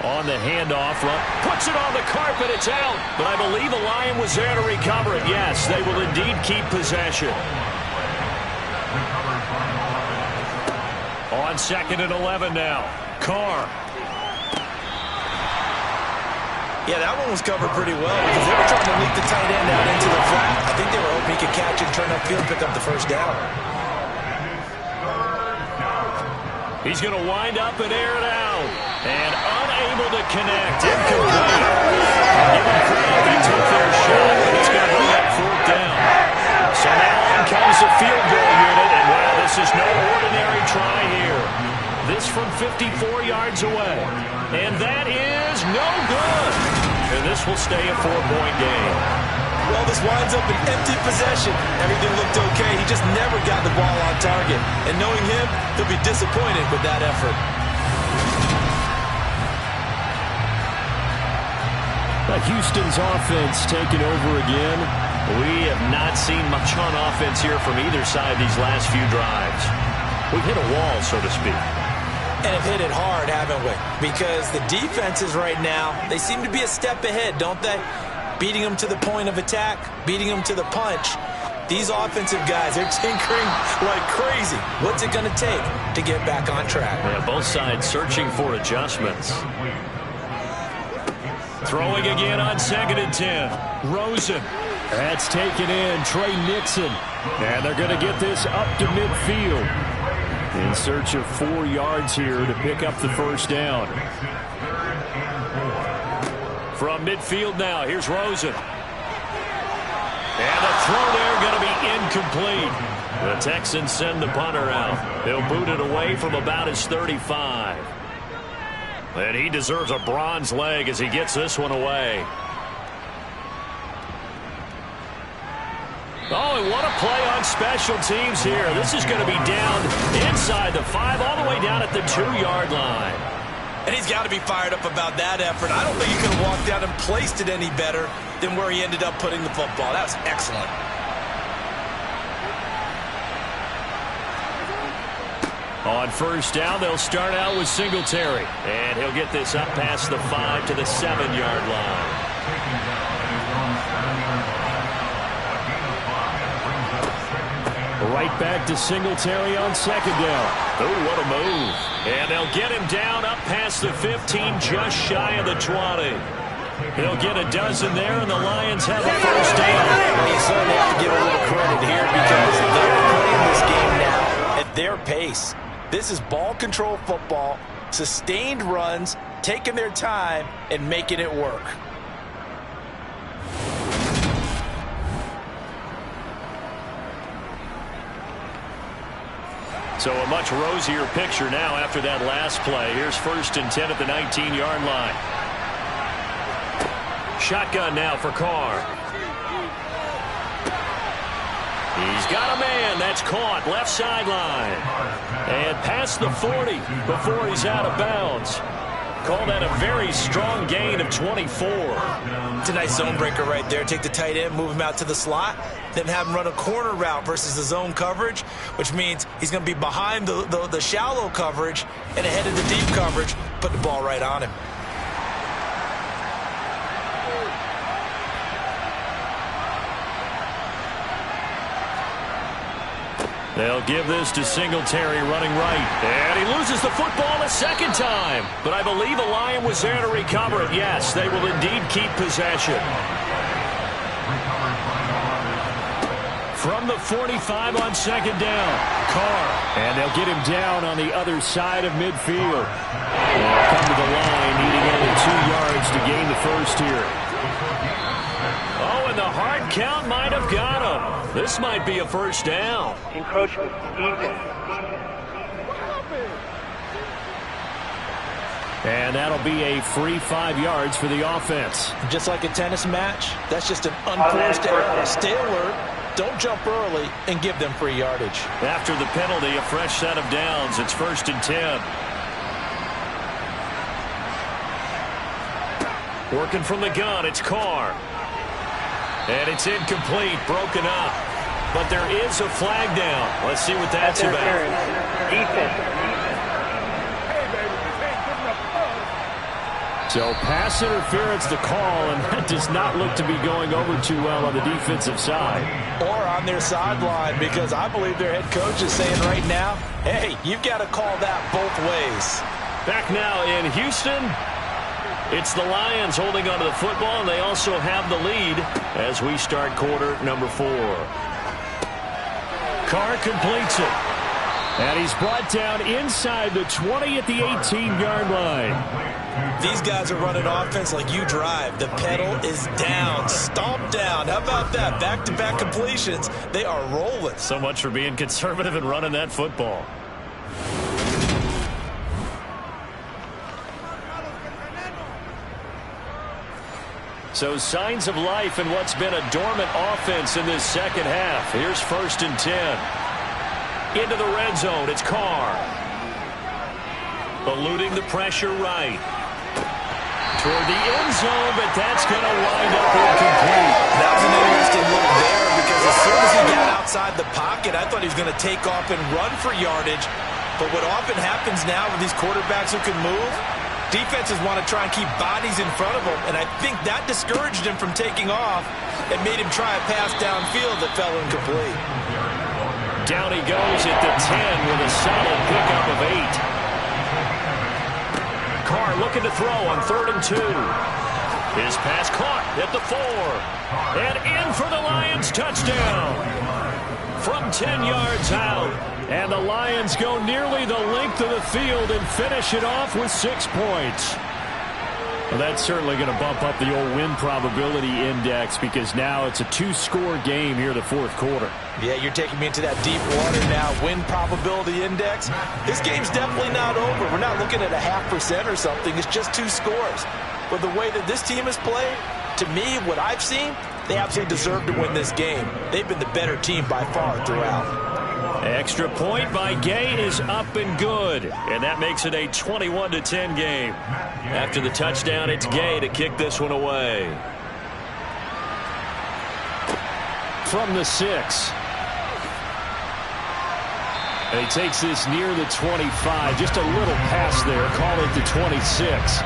Speaker 2: On the handoff, puts it on the carpet, it's out. But I believe the Lion was there to recover it. Yes, they will indeed keep possession. On 2nd and 11 now. Carr.
Speaker 3: Yeah, that one was covered pretty well because they were trying to leak the tight end out into the flat. I think they were hoping he could catch it, turn upfield, and pick up the 1st down.
Speaker 2: He's going to wind up and air it out. And unable to connect. Incomplete. Give him credit. They took their shot, but it's going to bring up 4th down. So now in comes the field goal unit. And, wow, this is no ordinary try here. This from 54 yards away. And that is no good. And this will stay a 4-point game.
Speaker 3: Well, this winds up an empty possession. Everything looked okay. He just never got the ball on target. And knowing him, he'll be disappointed with that effort.
Speaker 4: Houston's offense taking over again.
Speaker 2: We have not seen much on offense here from either side these last few drives. We've hit a wall, so to speak.
Speaker 3: And have hit it hard, haven't we? Because the defenses right now, they seem to be a step ahead, don't they? Beating them to the point of attack, beating them to the punch. These offensive guys, they're tinkering like crazy. What's it going to take to get back on track?
Speaker 2: Yeah, both sides searching for adjustments. Throwing again on 2nd and 10. Rosen.
Speaker 4: That's taken in. Trey Nixon. And they're going to get this up to midfield. In search of 4 yards here to pick up the first down.
Speaker 2: From midfield now, here's Rosen. And the throw there going to be incomplete. The Texans send the punter out. They'll boot it away from about his 35. And he deserves a bronze leg as he gets this one away. Oh, and what a play on special teams here. This is going to be down inside the 5, all the way down at the 2-yard line.
Speaker 3: And he's got to be fired up about that effort. I don't think he could have walked out and placed it any better than where he ended up putting the football. That was excellent.
Speaker 2: On first down, they'll start out with Singletary. And he'll get this up past the 5 to the 7-yard line.
Speaker 4: Right back to Singletary on second down.
Speaker 2: Oh, what a move. And they'll get him down up past the 15, just shy of the 20. He'll get a dozen there, and the Lions have a first down.
Speaker 3: You certainly have to give a little credit here because they're playing this game now at their pace. This is ball control football, sustained runs, taking their time, and making it work.
Speaker 2: So a much rosier picture now after that last play. Here's 1st and 10 at the 19-yard line. Shotgun now for Carr. He's got a man. That's caught. Left sideline. And past the 40 before he's out of bounds. Call that a very strong gain of 24.
Speaker 3: It's a nice zone breaker right there. Take the tight end, move him out to the slot, then have him run a corner route versus the zone coverage, which means he's going to be behind the shallow coverage and ahead of the deep coverage. Put the ball right on him.
Speaker 2: They'll give this to Singletary running right. And he loses the football a second time. But I believe a Lion was there to recover it. Yes, they will indeed keep possession. From the 45 on second down, Carr.
Speaker 4: And they'll get him down on the other side of midfield. They'll come to the line, needing only 2 yards to gain the first here.
Speaker 2: Oh, and the hard count might have got him. This might be a first down.
Speaker 6: Encroachment, defense.
Speaker 4: And that'll be a free 5 yards for the offense.
Speaker 3: Just like a tennis match, that's just an unforced error. Stay alert, don't jump early, and give them free yardage.
Speaker 2: After the penalty, a fresh set of downs. It's 1st and 10. Working from the gun, it's Carr. And it's incomplete, broken up. But there is a flag down. Let's see what that's about.
Speaker 6: Defense.
Speaker 4: So pass interference the call, and that does not look to be going over too well on the defensive side.
Speaker 3: Or on their sideline, because I believe their head coach is saying right now, hey, you've got to call that both ways.
Speaker 2: Back now in Houston. It's the Lions holding onto the football, and they also have the lead as we start quarter number 4. Carr completes it.
Speaker 4: And he's brought down inside the 20 at the 18-yard line.
Speaker 3: These guys are running offense like you drive. The pedal is down, stomped down. How about that? Back-to-back completions. They are rolling.
Speaker 2: So much for being conservative and running that football. So signs of life in what's been a dormant offense in this second half. Here's 1st and 10. Into the red zone, it's Carr. Eluding the pressure right. Toward the end zone, but that's going to wind up incomplete.
Speaker 3: That was an interesting look there because as soon as he got outside the pocket, I thought he was going to take off and run for yardage. But what often happens now with these quarterbacks who can move, defenses want to try and keep bodies in front of him, and I think that discouraged him from taking off and made him try a pass downfield that fell incomplete.
Speaker 2: Down he goes at the 10 with a solid pickup of 8. Carr looking to throw on 3rd and 2. His pass caught at the 4. And in for the Lions touchdown. from 10 yards out. And the Lions go nearly the length of the field and finish it off with 6 points. Well, that's certainly going to bump up the old win probability index because now it's a 2-score game here in the fourth quarter.
Speaker 3: Yeah, you're taking me into that deep water now. Win probability index. This game's definitely not over. We're not looking at a 0.5% or something. It's just 2 scores. But the way that this team has played, to me, what I've seen, they absolutely deserve to win this game. They've been the better team by far throughout.
Speaker 2: Extra point by Gay is up and good. And that makes it a 21-10 game. After the touchdown, it's Gay to kick this one away. From the 6. And he takes this near the 25. Just a little pass there. Call it the 26.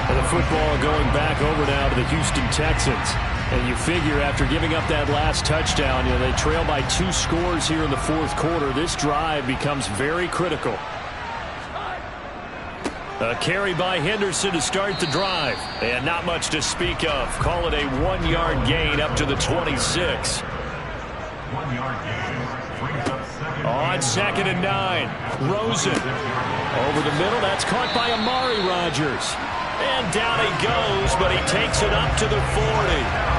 Speaker 2: And the football going back over now to the Houston Texans. And you figure after giving up that last touchdown, they trail by 2 scores here in the fourth quarter. This drive becomes very critical. A carry by Henderson to start the drive. And not much to speak of. Call it a 1-yard gain up to the 26.
Speaker 5: 1-yard gain. Brings up 7.
Speaker 2: On 2nd and 9. Rosen. Over the middle. That's caught by Amari Rodgers. And down he goes, but he takes it up to the 40.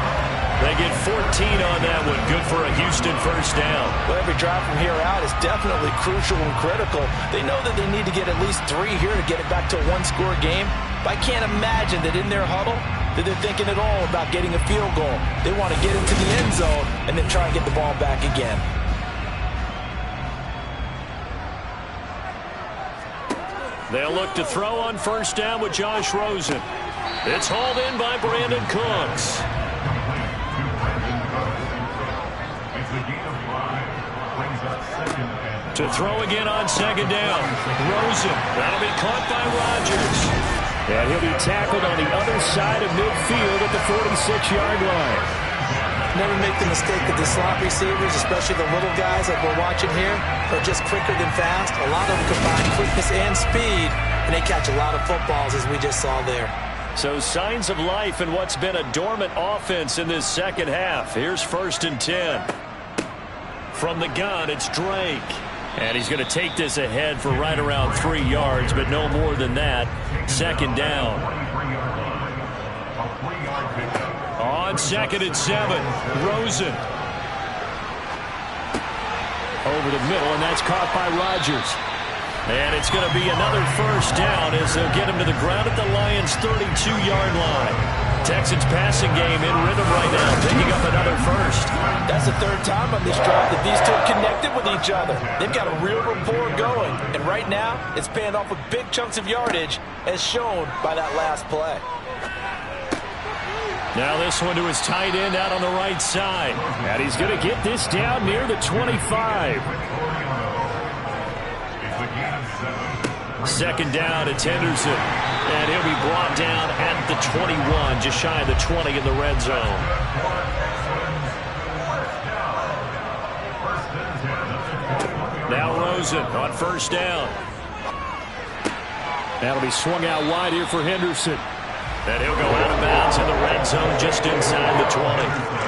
Speaker 2: They get 14 on that one. Good for a Houston first down.
Speaker 3: Well, every drive from here out is definitely crucial and critical. They know that they need to get at least 3 here to get it back to a 1-score game. But I can't imagine that in their huddle that they're thinking at all about getting a field goal. They want to get into the end zone and then try and get the ball back again.
Speaker 2: They'll look to throw on first down with Josh Rosen. It's hauled in by Brandon Cooks. To throw again on 2nd down. Rosen. That'll be caught by Rodgers. And he'll be tackled on the other side of midfield at the 46-yard line.
Speaker 3: Never make the mistake that the slot receivers, especially the little guys like we're watching here, are just quicker than fast. A lot of them combine quickness and speed, and they catch a lot of footballs, as we just saw there.
Speaker 2: So signs of life in what's been a dormant offense in this second half. Here's 1st and 10. From the gun, it's Drake. And he's going to take this ahead for right around 3 yards, but no more than that. 2nd down. On 2nd and 7, Rosen. Over the middle, and that's caught by Rodgers. And it's going to be another first down as they'll get him to the ground at the Lions' 32-yard line. Texans passing game in rhythm right now, picking up another first.
Speaker 3: That's the 3rd time on this drive that these two have connected with each other. They've got a real rapport going, and right now it's paying off with big chunks of yardage as shown by that last play.
Speaker 2: Now this one to his tight end out on the right side. And he's going to get this down near the 25. 2nd down, it's Henderson. And he'll be brought down at the 21, just shy of the 20 in the red zone. Now Rosen on first down. That'll be swung out wide here for Henderson. And he'll go out of bounds in the red zone just inside the 20.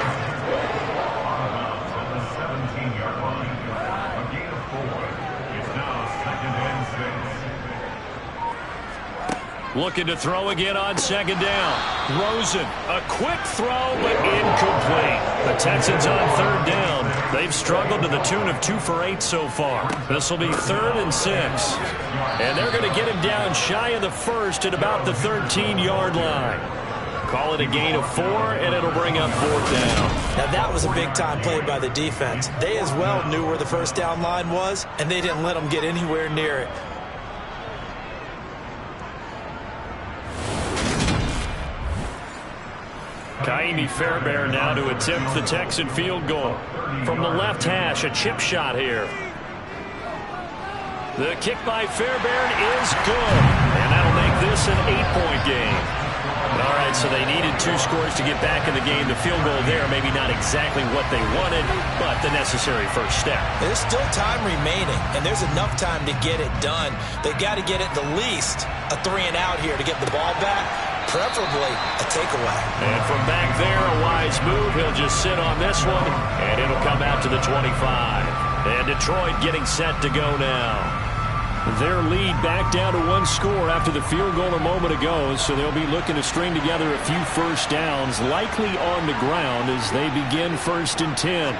Speaker 2: Looking to throw again on 2nd down. Rosen, a quick throw, but incomplete. The Texans on 3rd down. They've struggled to the tune of 2 for 8 so far. This will be 3rd and 6. And they're going to get him down shy of the 1st at about the 13-yard line. Call it a gain of 4, and it'll bring up 4th down.
Speaker 3: Now that was a big-time play by the defense. They as well knew where the first down line was, and they didn't let them get anywhere near it.
Speaker 2: Kaimi Fairbairn now to attempt the Texan field goal. From the left hash, a chip shot here. The kick by Fairbairn is good. And that'll make this an 8-point game. All right, so they needed 2 scores to get back in the game. The field goal there, maybe not exactly what they wanted, but the necessary first step.
Speaker 3: There's still time remaining, and there's enough time to get it done. They've got to get at the least a 3-and-out here to get the ball back, preferably a takeaway.
Speaker 2: And from back there, a wide Nice move. He'll just sit on this one, and it'll come out to the 25. And Detroit getting set to go now.
Speaker 4: Their lead back down to one score after the field goal a moment ago, so they'll be looking to string together a few first downs, likely on the ground as they begin 1st and 10.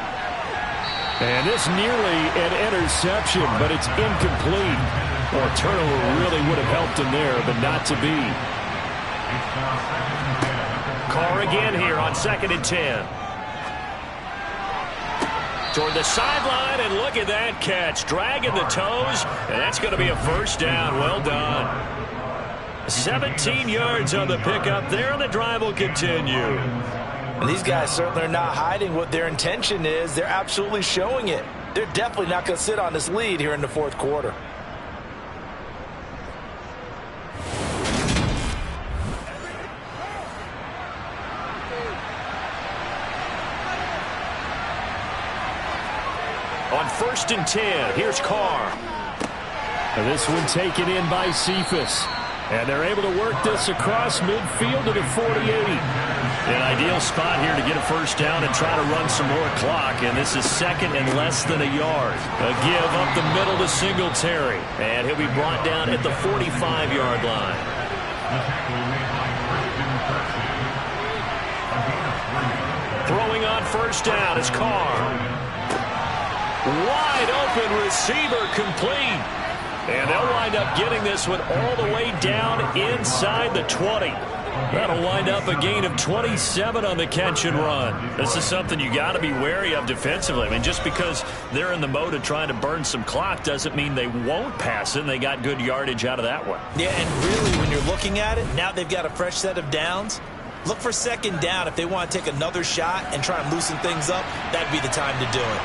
Speaker 4: And this nearly an interception, but it's incomplete. Or a turnover really would have helped him there, but not to be.
Speaker 2: Carr again here on 2nd and 10. Toward the sideline, and look at that catch. Dragging the toes, and that's going to be a first down. Well done. 17 yards on the pickup there, and the drive will continue.
Speaker 3: And these guys certainly are not hiding what their intention is. They're absolutely showing it. They're definitely not going to sit on this lead here in the 4th quarter.
Speaker 2: On 1st and 10, here's Carr.
Speaker 4: And this one taken in by Cephas. And they're able to work this across midfield to the 48.
Speaker 2: An ideal spot here to get a first down and try to run some more clock. And this is 2nd and less than a yard. A give up the middle to Singletary. And he'll be brought down at the 45-yard line. Throwing on first down is Carr. Wide open receiver complete. And they'll wind up getting this one all the way down inside the 20. That'll wind up a gain of 27 on the catch and run. This is something you got to be wary of defensively. I mean, just because they're in the mode of trying to burn some clock doesn't mean they won't pass it, and they got good yardage out of that one.
Speaker 3: Yeah, and really, when you're looking at it, now they've got a fresh set of downs. Look for 2nd down. If they want to take another shot and try and loosen things up, that'd be the time to do it.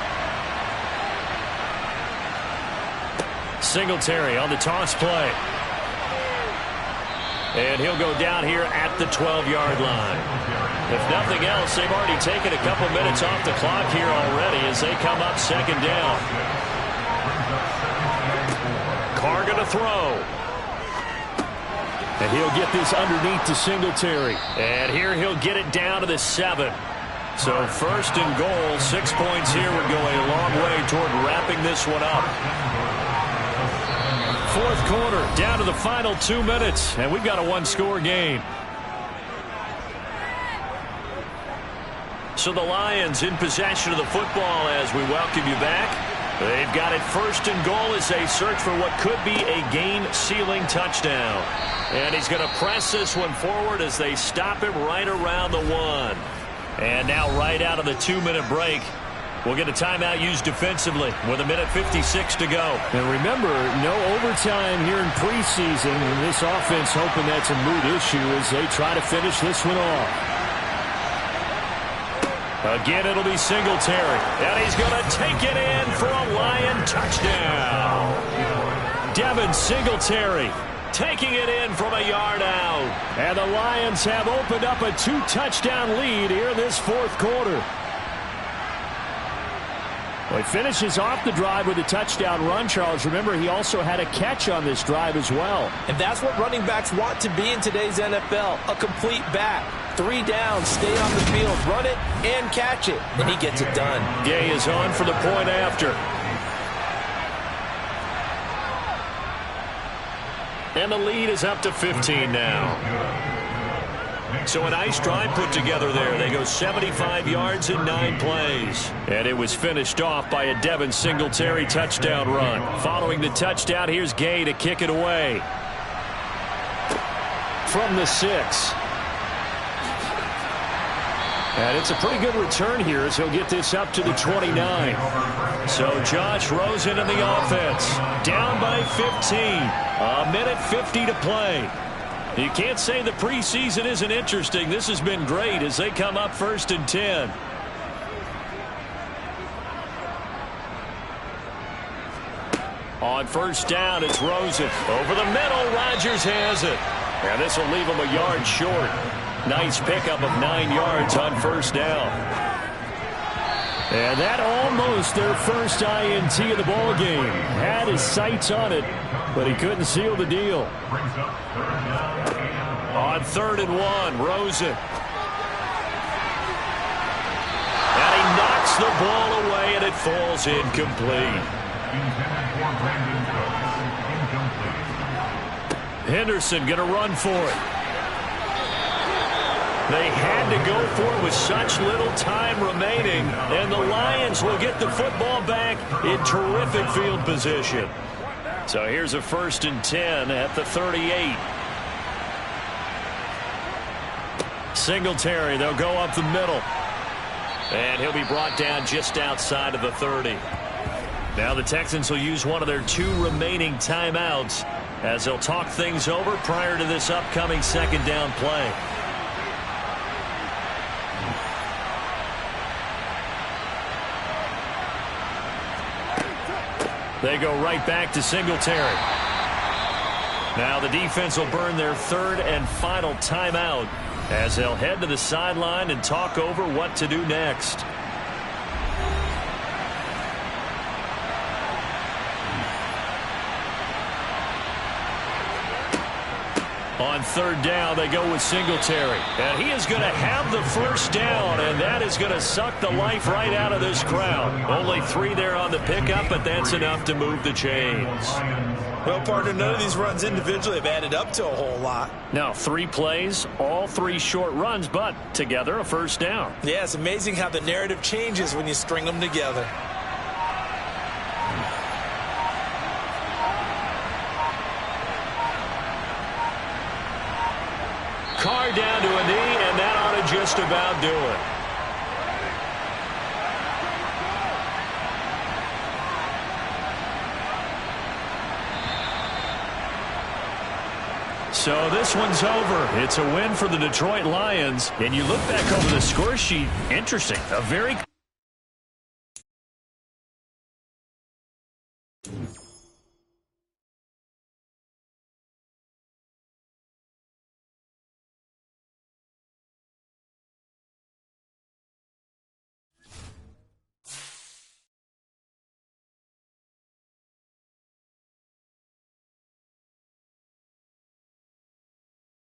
Speaker 2: Singletary on the toss play. And he'll go down here at the 12-yard line. If nothing else, they've already taken a couple minutes off the clock here already as they come up 2nd down. Carr going to throw.
Speaker 4: And he'll get this underneath to Singletary.
Speaker 2: And here he'll get it down to the 7. So 1st and goal, 6 points here would go a long way toward wrapping this one up.
Speaker 4: 4th quarter, down to the final 2 minutes, and we've got a one-score game.
Speaker 2: So the Lions in possession of the football as we welcome you back. They've got it 1st and goal as they search for what could be a game-sealing touchdown. And he's going to press this one forward as they stop him right around the 1. And now right out of the 2-minute break, we'll get a timeout used defensively with 1:56 to go.
Speaker 4: And remember, no overtime here in preseason. And this offense hoping that's a moot issue as they try to finish this one off.
Speaker 2: Again, it'll be Singletary. And he's going to take it in for a Lion touchdown. Devin Singletary taking it in from a yard out.
Speaker 4: And the Lions have opened up a 2-touchdown lead here in this 4th quarter. Well, he finishes off the drive with a touchdown run, Charles. Remember, he also had a catch on this drive as well.
Speaker 3: And that's what running backs want to be in today's NFL, a complete back. 3 downs, stay on the field, run it, and catch it. And he gets it done.
Speaker 2: Gay is on for the point after. And the lead is up to 15 now. So a nice drive put together there. They go 75 yards in 9 plays. And it was finished off by a Devin Singletary touchdown run. Following the touchdown, here's Gay to kick it away. From the 6. And it's a pretty good return here as he'll get this up to the 29. So Josh Rosen in the offense. Down by 15. 1:50 to play. You can't say the preseason isn't interesting. This has been great as they come up 1st and 10. On 1st down, it's Rosen. Over the middle, Rodgers has it. And this will leave him a yard short. Nice pickup of 9 yards on 1st down.
Speaker 4: And that almost their first INT of the ball game. Had his sights on it, but he couldn't seal the deal.
Speaker 2: On 3rd and 1, Rosen. Gets the ball away, and it falls incomplete. Henderson going to run for it. They had to go for it with such little time remaining, and the Lions will get the football back in terrific field position. So here's a 1st and 10 at the 38. Singletary, they'll go up the middle. And he'll be brought down just outside of the 30. Now the Texans will use one of their 2 remaining timeouts as they'll talk things over prior to this upcoming 2nd down play. They go right back to Singletary. Now the defense will burn their 3rd and final timeout as they'll head to the sideline and talk over what to do next. On 3rd down, they go with Singletary. And he is going to have the 1st down, and that is going to suck the life right out of this crowd. Only 3 there on the pickup, but that's enough to move the chains.
Speaker 3: Well, partner, none of these runs individually have added up to a whole lot.
Speaker 2: Now, 3 plays, all 3 short runs, but together a 1st down.
Speaker 3: Yeah, it's amazing how the narrative changes when you string them together.
Speaker 2: Carr down to a knee, and that ought to just about do it. So this one's over. It's a win for the Detroit Lions. And you look back over the score sheet, interesting. A very